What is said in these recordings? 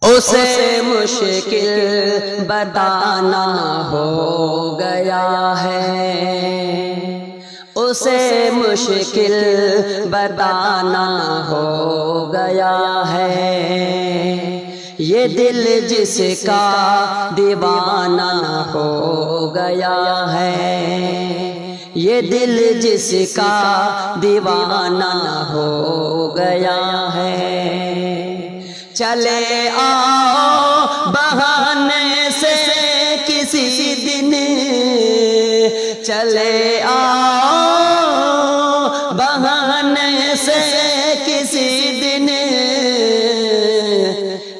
اسے مشکل بتانا ہو گیا ہے، اسے مشکل بتانا ہو گیا ہے، یہ دل جس کا دیوانہ ہو گیا ہے، یہ دل جس کا دیوانہ ہو گیا ہے۔ چلے آؤ بہانے سے کسی دن، چلے آؤ بہانے سے کسی دن،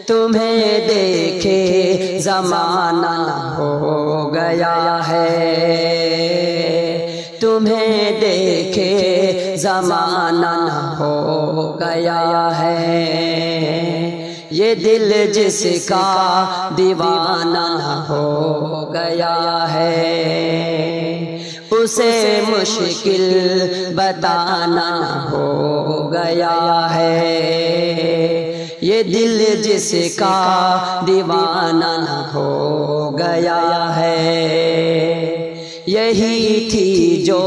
تمہیں دیکھے زمانہ ہو گیا ہے، تمہیں دیکھے زمانہ ہو گیا ہے، یہ دل جس کا دیوانہ ہو گیا ہے، اسے مشکل بتانا ہو گیا ہے، یہ دل جس کا دیوانہ ہو گیا ہے۔ یہی تھی جو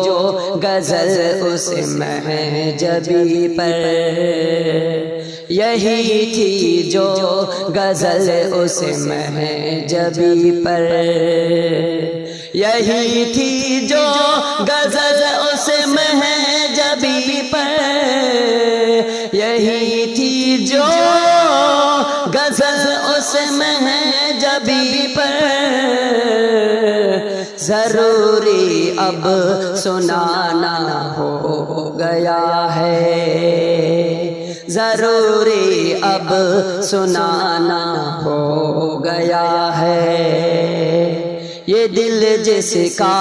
غزل اس محجبی پر، یہی تھی جو غزل اس محجبی پر، یہی تھی جو غزل اس محجبی پر، یہی تھی جو غزل اس محجبی پر، ضروری اب سنانا ہو گیا ہے، ضروری اب سنانا ہو گیا ہے، یہ دل جس کا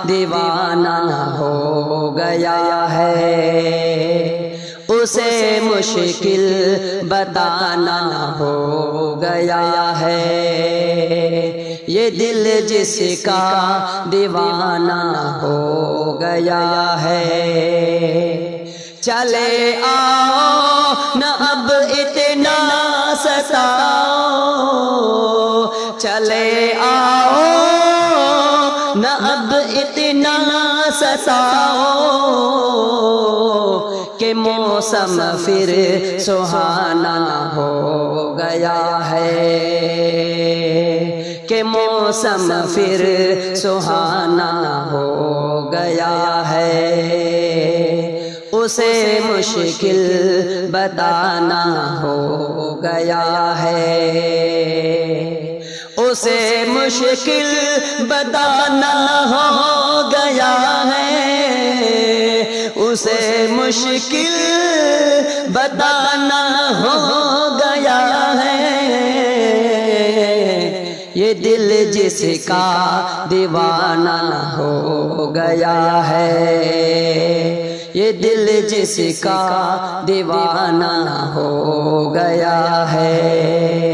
دیوانہ ہو گیا ہے، اسے مشکل بتانا ہو گیا ہے، یہ دل جس کا دیوانہ ہو گیا ہے۔ چلے آؤ نہ اب اتنا ستاؤ، چلے آؤ نہ اب اتنا ستاؤ، کہ موسم پھر سہانا ہو گیا ہے، کہ موسم پھر سہانا ہو گیا ہے، اسے مشکل بتانا ہو گیا ہے، اسے مشکل بتانا ہو گیا ہے، اسے مشکل بتانا ہو گیا ہے، یہ دل جس کا دیوانہ ہو گیا ہے، یہ دل جس کا دیوانہ ہو گیا ہے۔